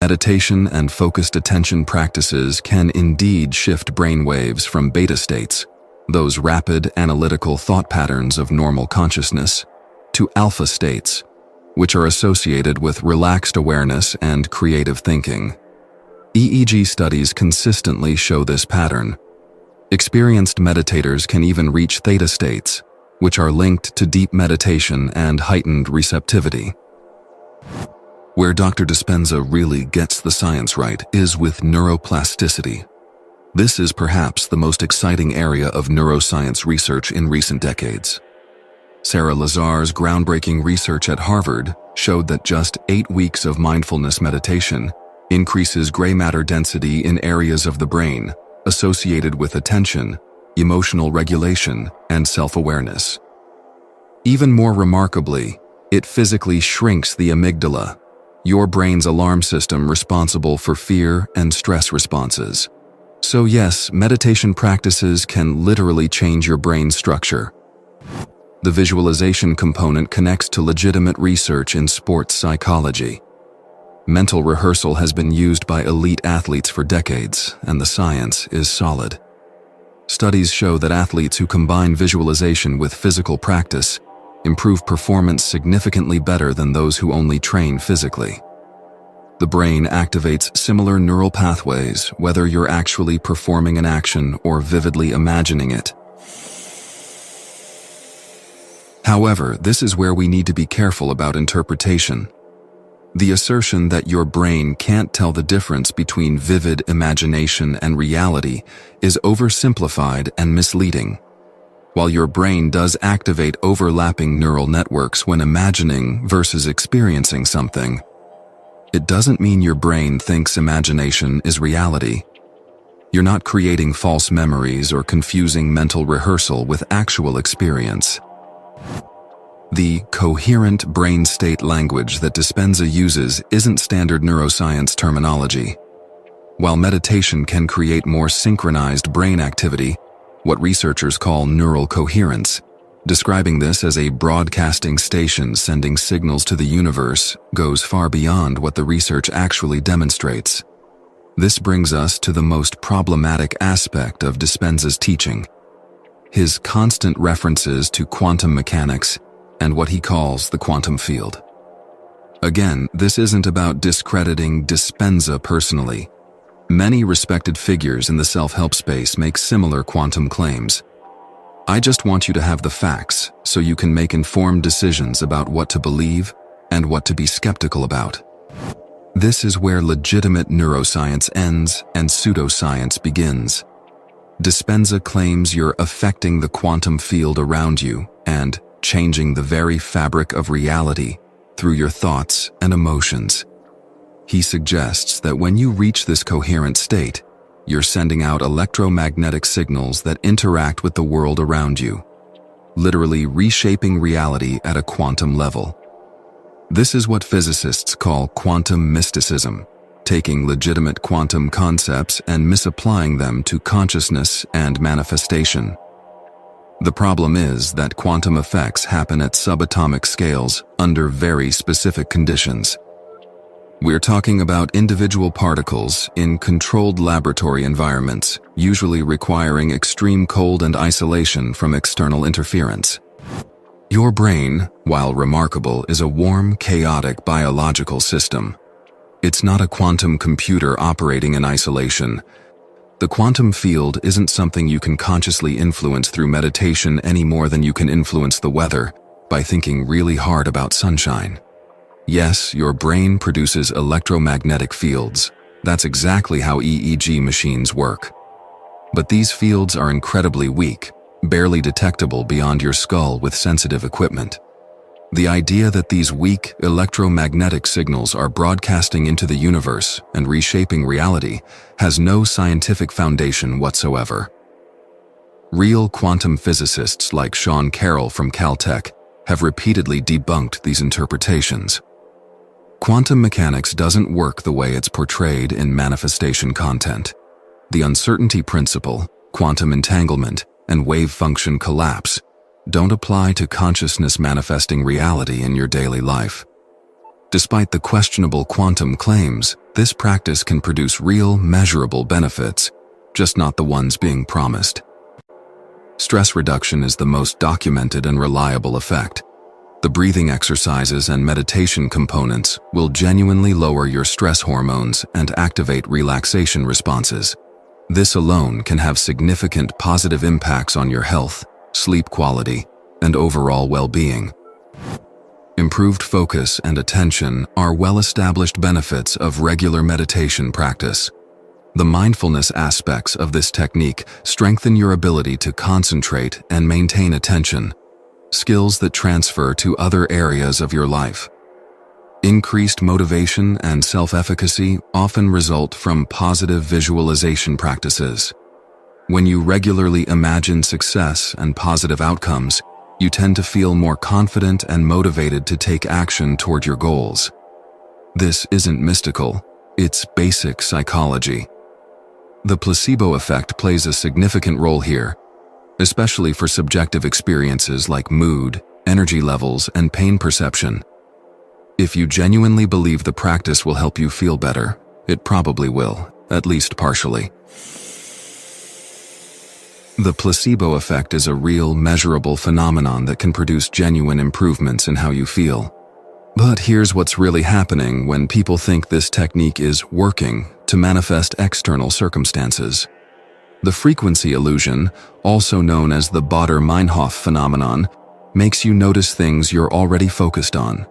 Meditation and focused attention practices can indeed shift brain waves from beta states, those rapid analytical thought patterns of normal consciousness, to alpha states, which are associated with relaxed awareness and creative thinking. EEG studies consistently show this pattern. Experienced meditators can even reach theta states, which are linked to deep meditation and heightened receptivity. Where Dr. Dispenza really gets the science right is with neuroplasticity. This is perhaps the most exciting area of neuroscience research in recent decades. Sarah Lazar's groundbreaking research at Harvard showed that just 8 weeks of mindfulness meditation increases gray matter density in areas of the brain associated with attention, emotional regulation, and self-awareness. Even more remarkably, it physically shrinks the amygdala, your brain's alarm system responsible for fear and stress responses. So yes, meditation practices can literally change your brain structure. The visualization component connects to legitimate research in sports psychology. Mental rehearsal has been used by elite athletes for decades, and the science is solid. Studies show that athletes who combine visualization with physical practice improve performance significantly better than those who only train physically. The brain activates similar neural pathways whether you're actually performing an action or vividly imagining it. However, this is where we need to be careful about interpretation. The assertion that your brain can't tell the difference between vivid imagination and reality is oversimplified and misleading. While your brain does activate overlapping neural networks when imagining versus experiencing something, it doesn't mean your brain thinks imagination is reality. You're not creating false memories or confusing mental rehearsal with actual experience. The coherent brain state language that Dispenza uses isn't standard neuroscience terminology. While meditation can create more synchronized brain activity, what researchers call neural coherence, describing this as a broadcasting station sending signals to the universe, goes far beyond what the research actually demonstrates. This brings us to the most problematic aspect of Dispenza's teaching: his constant references to quantum mechanics and what he calls the quantum field. Again, this isn't about discrediting Dispenza personally. Many respected figures in the self-help space make similar quantum claims. I just want you to have the facts so you can make informed decisions about what to believe and what to be skeptical about. This is where legitimate neuroscience ends and pseudoscience begins. Dispenza claims you're affecting the quantum field around you and changing the very fabric of reality through your thoughts and emotions. He suggests that when you reach this coherent state, you're sending out electromagnetic signals that interact with the world around you, literally reshaping reality at a quantum level. This is what physicists call quantum mysticism, taking legitimate quantum concepts and misapplying them to consciousness and manifestation. The problem is that quantum effects happen at subatomic scales under very specific conditions. We're talking about individual particles in controlled laboratory environments, usually requiring extreme cold and isolation from external interference. Your brain, while remarkable, is a warm, chaotic biological system. It's not a quantum computer operating in isolation. The quantum field isn't something you can consciously influence through meditation any more than you can influence the weather by thinking really hard about sunshine. Yes, your brain produces electromagnetic fields. That's exactly how EEG machines work. But these fields are incredibly weak, barely detectable beyond your skull with sensitive equipment. The idea that these weak electromagnetic signals are broadcasting into the universe and reshaping reality has no scientific foundation whatsoever. Real quantum physicists like Sean Carroll from Caltech have repeatedly debunked these interpretations. Quantum mechanics doesn't work the way it's portrayed in manifestation content. The uncertainty principle, quantum entanglement, and wave function collapse don't apply to consciousness manifesting reality in your daily life. Despite the questionable quantum claims, this practice can produce real, measurable benefits, just not the ones being promised. Stress reduction is the most documented and reliable effect. The breathing exercises and meditation components will genuinely lower your stress hormones and activate relaxation responses. This alone can have significant positive impacts on your health, sleep quality, and overall well-being. Improved focus and attention are well-established benefits of regular meditation practice. The mindfulness aspects of this technique strengthen your ability to concentrate and maintain attention, skills that transfer to other areas of your life. Increased motivation and self-efficacy often result from positive visualization practices. When you regularly imagine success and positive outcomes, you tend to feel more confident and motivated to take action toward your goals. This isn't mystical, it's basic psychology. The placebo effect plays a significant role here, especially for subjective experiences like mood, energy levels, and pain perception. If you genuinely believe the practice will help you feel better, it probably will, at least partially. The placebo effect is a real, measurable phenomenon that can produce genuine improvements in how you feel. But here's what's really happening when people think this technique is working to manifest external circumstances. The frequency illusion, also known as the Baader-Meinhof phenomenon, makes you notice things you're already focused on.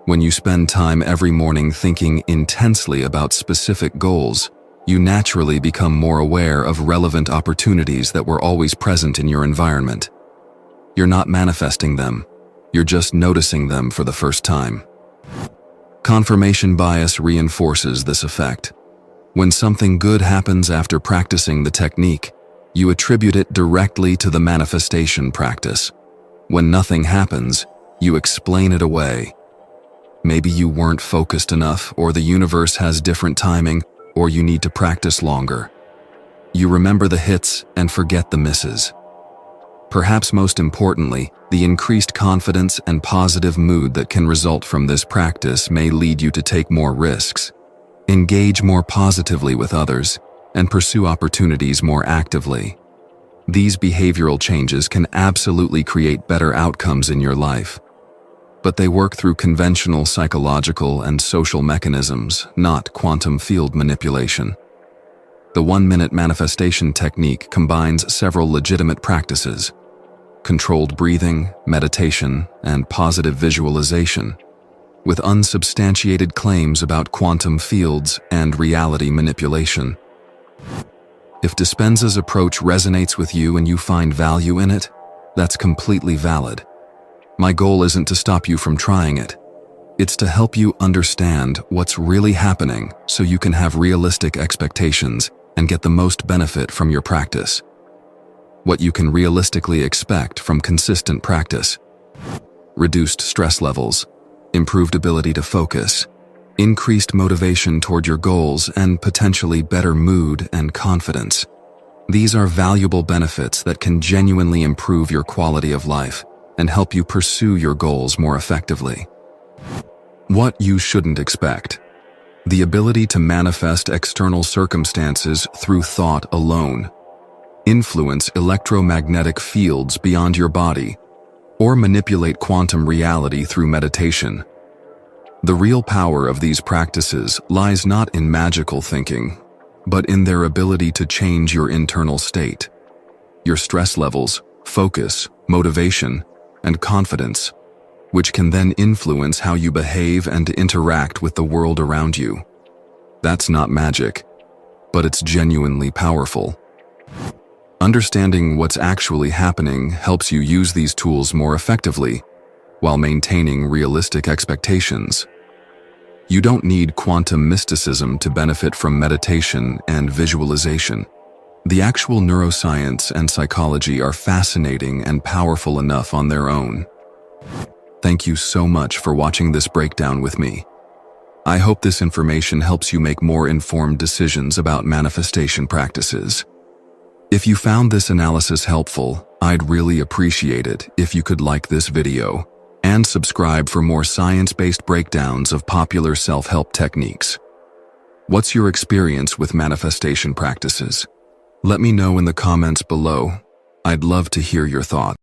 When you spend time every morning thinking intensely about specific goals, you naturally become more aware of relevant opportunities that were always present in your environment. You're not manifesting them, you're just noticing them for the first time. Confirmation bias reinforces this effect. When something good happens after practicing the technique, you attribute it directly to the manifestation practice. When nothing happens, you explain it away. Maybe you weren't focused enough, or the universe has different timing, or you need to practice longer. You remember the hits and forget the misses. Perhaps most importantly, the increased confidence and positive mood that can result from this practice may lead you to take more risks, engage more positively with others, and pursue opportunities more actively. These behavioral changes can absolutely create better outcomes in your life. But they work through conventional psychological and social mechanisms, not quantum field manipulation. The 1-minute manifestation technique combines several legitimate practices: controlled breathing, meditation, and positive visualization, with unsubstantiated claims about quantum fields and reality manipulation. If Dispenza's approach resonates with you and you find value in it, that's completely valid. My goal isn't to stop you from trying it. It's to help you understand what's really happening so you can have realistic expectations and get the most benefit from your practice. What you can realistically expect from consistent practice: reduced stress levels, improved ability to focus, increased motivation toward your goals, and potentially better mood and confidence. These are valuable benefits that can genuinely improve your quality of life and help you pursue your goals more effectively. What you shouldn't expect: the ability to manifest external circumstances through thought alone, influence electromagnetic fields beyond your body, or manipulate quantum reality through meditation. The real power of these practices lies not in magical thinking, but in their ability to change your internal state, your stress levels, focus, motivation, and confidence, which can then influence how you behave and interact with the world around you. That's not magic, but it's genuinely powerful. Understanding what's actually happening helps you use these tools more effectively while maintaining realistic expectations. You don't need quantum mysticism to benefit from meditation and visualization. The actual neuroscience and psychology are fascinating and powerful enough on their own. Thank you so much for watching this breakdown with me. I hope this information helps you make more informed decisions about manifestation practices. If you found this analysis helpful, I'd really appreciate it if you could like this video, And subscribe for more science-based breakdowns of popular self-help techniques. What's your experience with manifestation practices? Let me know in the comments below. I'd love to hear your thoughts.